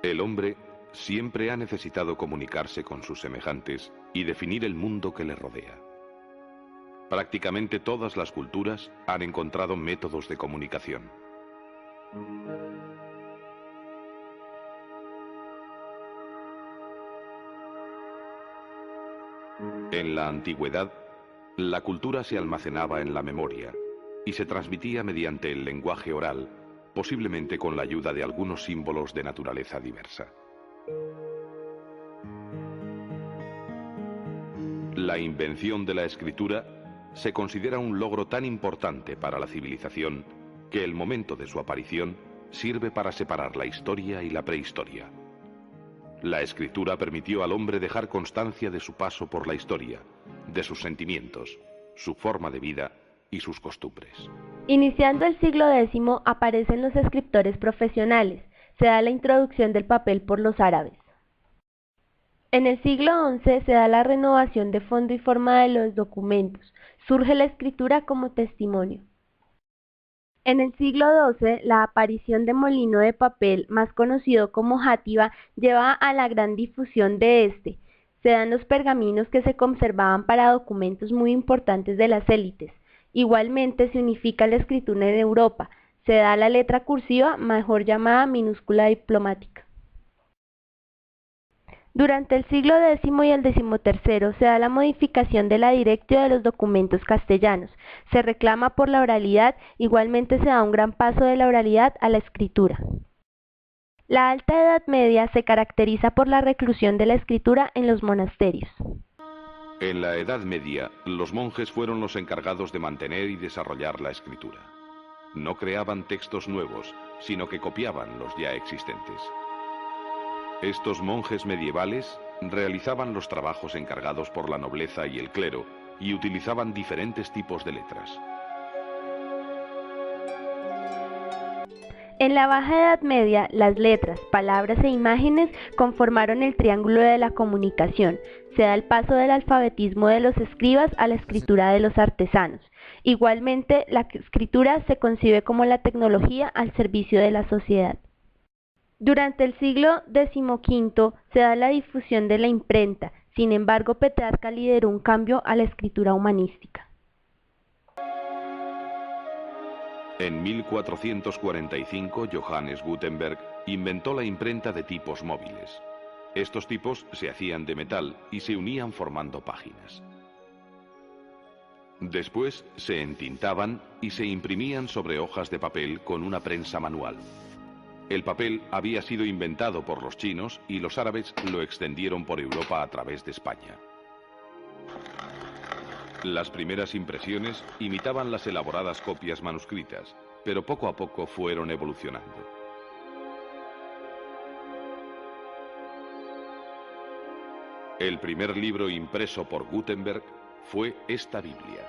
El hombre siempre ha necesitado comunicarse con sus semejantes y definir el mundo que le rodea. Prácticamente todas las culturas han encontrado métodos de comunicación. En la antigüedad, la cultura se almacenaba en la memoria y se transmitía mediante el lenguaje oral, posiblemente con la ayuda de algunos símbolos de naturaleza diversa. La invención de la escritura se considera un logro tan importante para la civilización que el momento de su aparición sirve para separar la historia y la prehistoria. La escritura permitió al hombre dejar constancia de su paso por la historia, de sus sentimientos, su forma de vida y sus costumbres. Iniciando el siglo X aparecen los escritores profesionales, se da la introducción del papel por los árabes. En el siglo XI se da la renovación de fondo y forma de los documentos, surge la escritura como testimonio. En el siglo XII, la aparición de molino de papel, más conocido como játiva, lleva a la gran difusión de este. Se dan los pergaminos que se conservaban para documentos muy importantes de las élites. Igualmente se unifica la escritura en Europa, se da la letra cursiva, mejor llamada minúscula diplomática. Durante el siglo X y el XIII se da la modificación de la directio de los documentos castellanos, se reclama por la oralidad, igualmente se da un gran paso de la oralidad a la escritura. La Alta Edad Media se caracteriza por la reclusión de la escritura en los monasterios. En la Edad Media, los monjes fueron los encargados de mantener y desarrollar la escritura. No creaban textos nuevos, sino que copiaban los ya existentes. Estos monjes medievales realizaban los trabajos encargados por la nobleza y el clero y utilizaban diferentes tipos de letras. En la Baja Edad Media, las letras, palabras e imágenes conformaron el triángulo de la comunicación. Se da el paso del alfabetismo de los escribas a la escritura de los artesanos. Igualmente, la escritura se concibe como la tecnología al servicio de la sociedad. Durante el siglo XV se da la difusión de la imprenta, sin embargo Petrarca lideró un cambio a la escritura humanística. En 1445, Johannes Gutenberg inventó la imprenta de tipos móviles. Estos tipos se hacían de metal y se unían formando páginas. Después se entintaban y se imprimían sobre hojas de papel con una prensa manual. El papel había sido inventado por los chinos y los árabes lo extendieron por Europa a través de España. Las primeras impresiones imitaban las elaboradas copias manuscritas, pero poco a poco fueron evolucionando. El primer libro impreso por Gutenberg fue esta Biblia.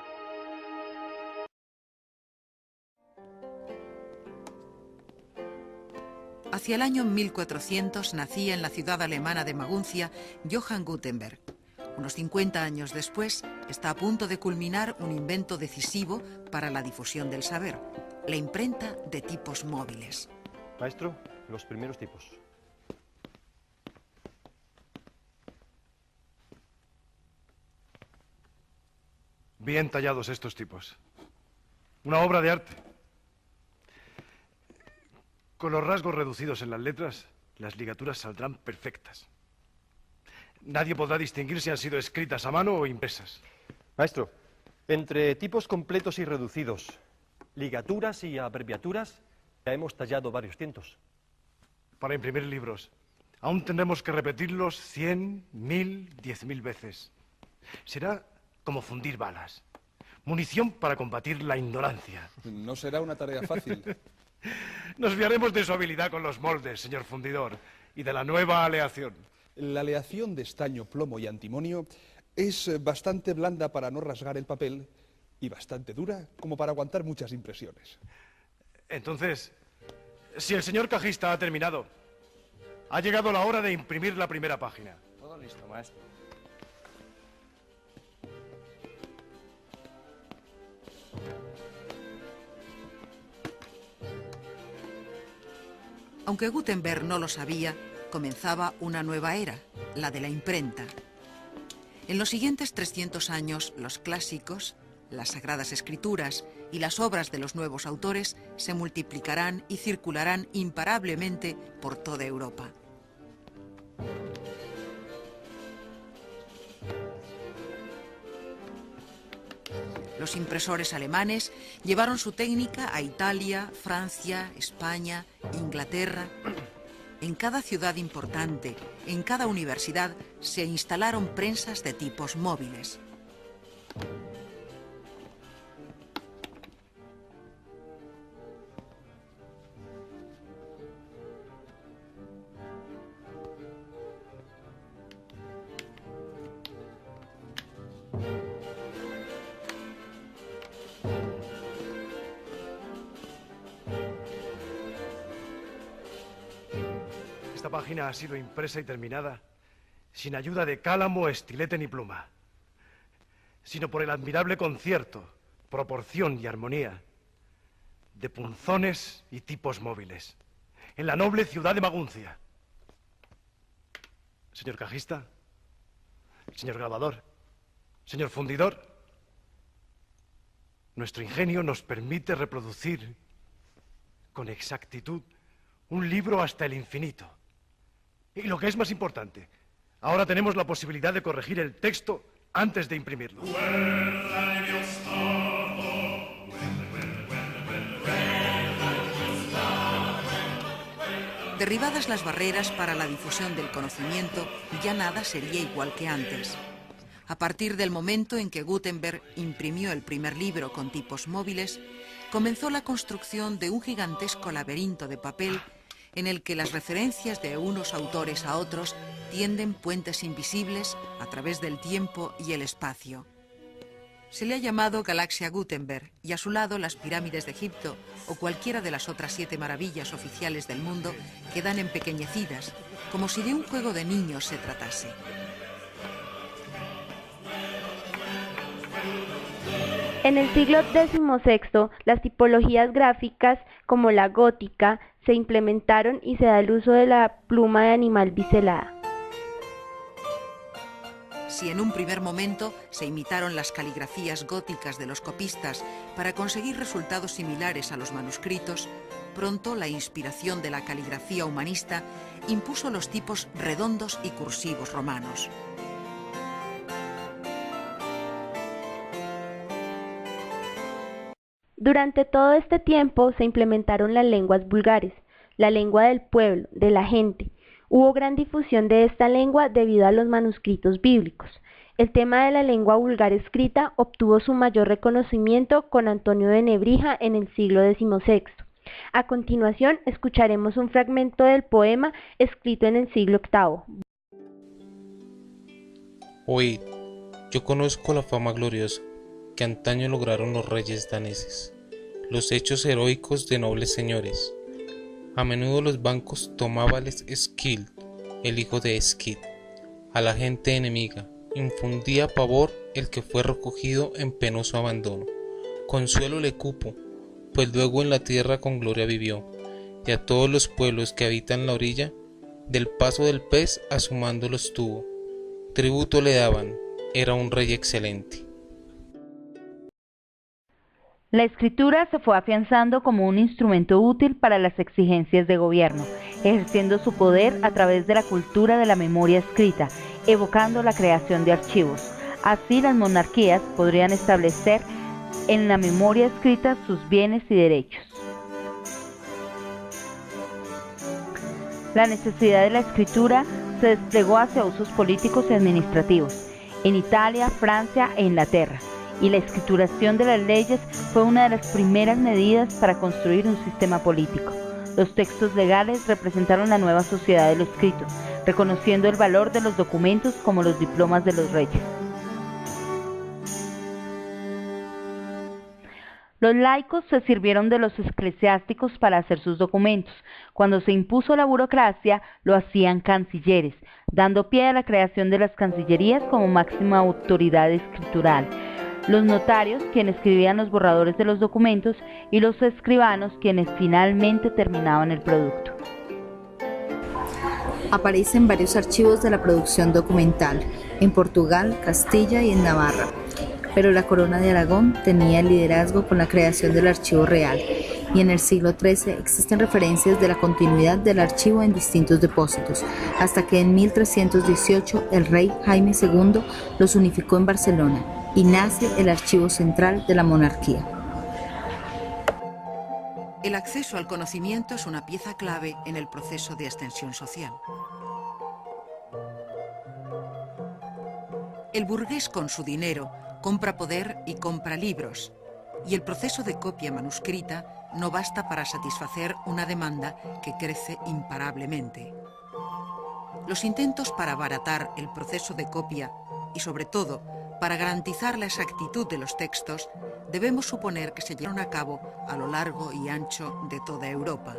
Hacia el año 1400 nacía en la ciudad alemana de Maguncia Johann Gutenberg. Unos 50 años después, está a punto de culminar un invento decisivo para la difusión del saber, la imprenta de tipos móviles. Maestro, los primeros tipos. Bien tallados estos tipos. Una obra de arte. Con los rasgos reducidos en las letras, las ligaturas saldrán perfectas. Nadie podrá distinguir si han sido escritas a mano o impresas. Maestro, entre tipos completos y reducidos, ligaturas y abreviaturas, ya hemos tallado varios cientos. Para imprimir libros, aún tendremos que repetirlos 100, 1000, 10.000 veces. Será como fundir balas. Munición para combatir la ignorancia. No será una tarea fácil. Nos fiaremos de su habilidad con los moldes, señor fundidor, y de la nueva aleación. La aleación de estaño, plomo y antimonio es bastante blanda para no rasgar el papel y bastante dura como para aguantar muchas impresiones. Entonces, si el señor cajista ha terminado, ha llegado la hora de imprimir la primera página. Todo listo, maestro. Aunque Gutenberg no lo sabía, comenzaba una nueva era, la de la imprenta. En los siguientes 300 años, los clásicos, las Sagradas Escrituras y las obras de los nuevos autores se multiplicarán y circularán imparablemente por toda Europa. Los impresores alemanes llevaron su técnica a Italia, Francia, España, Inglaterra. En cada ciudad importante, en cada universidad, se instalaron prensas de tipos móviles. Esta página ha sido impresa y terminada sin ayuda de cálamo, estilete ni pluma, sino por el admirable concierto, proporción y armonía de punzones y tipos móviles en la noble ciudad de Maguncia. Señor cajista, señor grabador, señor fundidor, nuestro ingenio nos permite reproducir con exactitud un libro hasta el infinito. Y lo que es más importante, ahora tenemos la posibilidad de corregir el texto antes de imprimirlo. Derribadas las barreras para la difusión del conocimiento, ya nada sería igual que antes. A partir del momento en que Gutenberg imprimió el primer libro con tipos móviles, comenzó la construcción de un gigantesco laberinto de papel en el que las referencias de unos autores a otros tienden puentes invisibles a través del tiempo y el espacio. Se le ha llamado Galaxia Gutenberg y a su lado las pirámides de Egipto o cualquiera de las otras 7 maravillas oficiales del mundo quedan empequeñecidas, como si de un juego de niños se tratase. En el siglo XVI, las tipologías gráficas, como la gótica, se implementaron y se da el uso de la pluma de animal biselada. Si en un primer momento se imitaron las caligrafías góticas de los copistas para conseguir resultados similares a los manuscritos, pronto la inspiración de la caligrafía humanista impuso los tipos redondos y cursivos romanos. Durante todo este tiempo se implementaron las lenguas vulgares, la lengua del pueblo, de la gente. Hubo gran difusión de esta lengua debido a los manuscritos bíblicos. El tema de la lengua vulgar escrita obtuvo su mayor reconocimiento con Antonio de Nebrija en el siglo XVI. A continuación, escucharemos un fragmento del poema escrito en el siglo VIII. Oíd, yo conozco la fama gloriosa que antaño lograron los reyes daneses, los hechos heroicos de nobles señores. A menudo los bancos tomábales Esquil, el hijo de Esquid, a la gente enemiga, infundía pavor el que fue recogido en penoso abandono. Consuelo le cupo, pues luego en la tierra con gloria vivió, y a todos los pueblos que habitan la orilla, del paso del pez a su mando los tuvo. Tributo le daban, era un rey excelente. La escritura se fue afianzando como un instrumento útil para las exigencias de gobierno, ejerciendo su poder a través de la cultura de la memoria escrita, evocando la creación de archivos. Así las monarquías podrían establecer en la memoria escrita sus bienes y derechos. La necesidad de la escritura se desplegó hacia usos políticos y administrativos, en Italia, Francia e Inglaterra. Y la escrituración de las leyes fue una de las primeras medidas para construir un sistema político. Los textos legales representaron la nueva sociedad de lo escrito, reconociendo el valor de los documentos como los diplomas de los reyes. Los laicos se sirvieron de los eclesiásticos para hacer sus documentos. Cuando se impuso la burocracia, lo hacían cancilleres, dando pie a la creación de las cancillerías como máxima autoridad escritural. Los notarios, quienes escribían los borradores de los documentos, y los escribanos, quienes finalmente terminaban el producto. Aparece en varios archivos de la producción documental, en Portugal, Castilla y en Navarra. Pero la Corona de Aragón tenía el liderazgo con la creación del Archivo Real, y en el siglo XIII existen referencias de la continuidad del archivo en distintos depósitos, hasta que en 1318 el rey Jaime II los unificó en Barcelona, y nace el Archivo Central de la monarquía. El acceso al conocimiento es una pieza clave en el proceso de extensión social. El burgués con su dinero compra poder y compra libros, y el proceso de copia manuscrita no basta para satisfacer una demanda que crece imparablemente. Los intentos para abaratar el proceso de copia y, sobre todo, para garantizar la exactitud de los textos, debemos suponer que se llevaron a cabo a lo largo y ancho de toda Europa.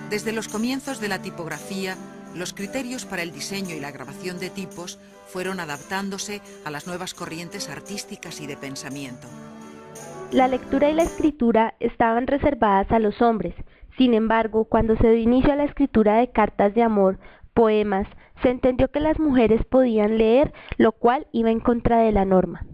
Desde los comienzos de la tipografía, los criterios para el diseño y la grabación de tipos fueron adaptándose a las nuevas corrientes artísticas y de pensamiento. La lectura y la escritura estaban reservadas a los hombres. Sin embargo, cuando se dio inicio a la escritura de cartas de amor, poemas, se entendió que las mujeres podían leer, lo cual iba en contra de la norma.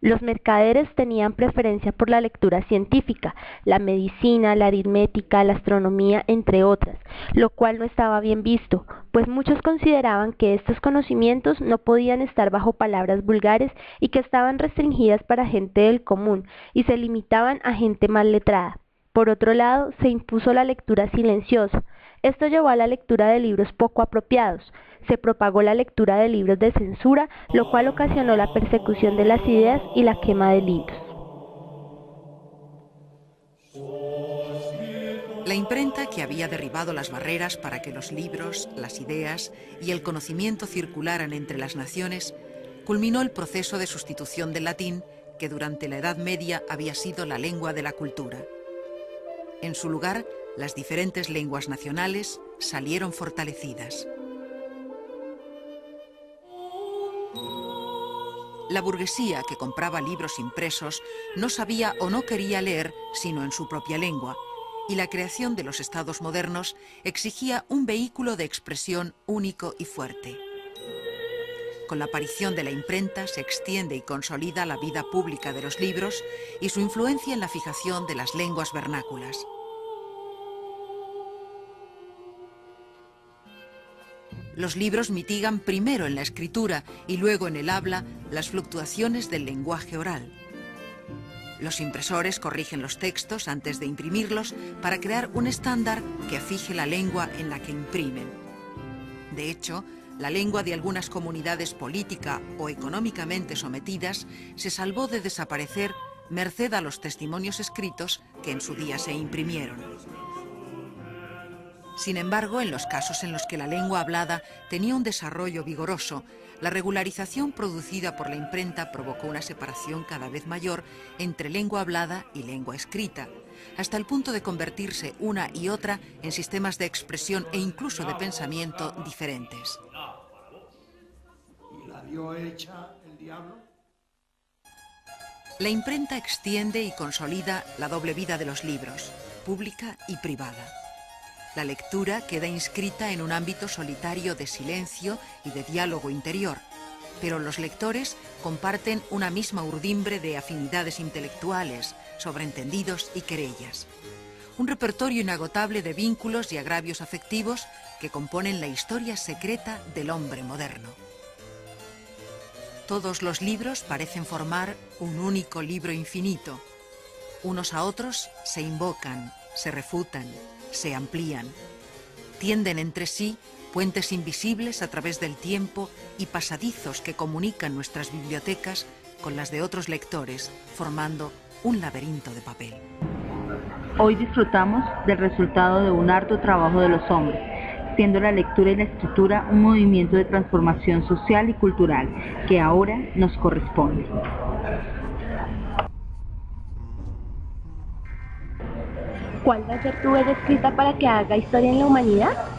Los mercaderes tenían preferencia por la lectura científica, la medicina, la aritmética, la astronomía, entre otras, lo cual no estaba bien visto, pues muchos consideraban que estos conocimientos no podían estar bajo palabras vulgares y que estaban restringidas para gente del común y se limitaban a gente mal letrada. Por otro lado, se impuso la lectura silenciosa. Esto llevó a la lectura de libros poco apropiados. Se propagó la lectura de libros de censura, lo cual ocasionó la persecución de las ideas y la quema de libros. La imprenta, que había derribado las barreras para que los libros, las ideas y el conocimiento circularan entre las naciones, culminó el proceso de sustitución del latín, que durante la Edad Media había sido la lengua de la cultura. En su lugar, las diferentes lenguas nacionales salieron fortalecidas. La burguesía, que compraba libros impresos, no sabía o no quería leer sino en su propia lengua, y la creación de los estados modernos exigía un vehículo de expresión único y fuerte. Con la aparición de la imprenta se extiende y consolida la vida pública de los libros y su influencia en la fijación de las lenguas vernáculas. Los libros mitigan primero en la escritura y luego en el habla las fluctuaciones del lenguaje oral. Los impresores corrigen los textos antes de imprimirlos para crear un estándar que fije la lengua en la que imprimen. De hecho, la lengua de algunas comunidades política o económicamente sometidas se salvó de desaparecer merced a los testimonios escritos que en su día se imprimieron. Sin embargo, en los casos en los que la lengua hablada tenía un desarrollo vigoroso, la regularización producida por la imprenta provocó una separación cada vez mayor entre lengua hablada y lengua escrita, hasta el punto de convertirse una y otra en sistemas de expresión e incluso de pensamiento diferentes. La imprenta extiende y consolida la doble vida de los libros, pública y privada. La lectura queda inscrita en un ámbito solitario de silencio y de diálogo interior, pero los lectores comparten una misma urdimbre de afinidades intelectuales, sobreentendidos y querellas. Un repertorio inagotable de vínculos y agravios afectivos que componen la historia secreta del hombre moderno. Todos los libros parecen formar un único libro infinito. Unos a otros se invocan, se refutan, se amplían. Tienden entre sí puentes invisibles a través del tiempo y pasadizos que comunican nuestras bibliotecas con las de otros lectores, formando un laberinto de papel. Hoy disfrutamos del resultado de un arduo trabajo de los hombres, siendo la lectura y la escritura un movimiento de transformación social y cultural que ahora nos corresponde. ¿Cuál va a ser tu vez escrita para que haga historia en la humanidad?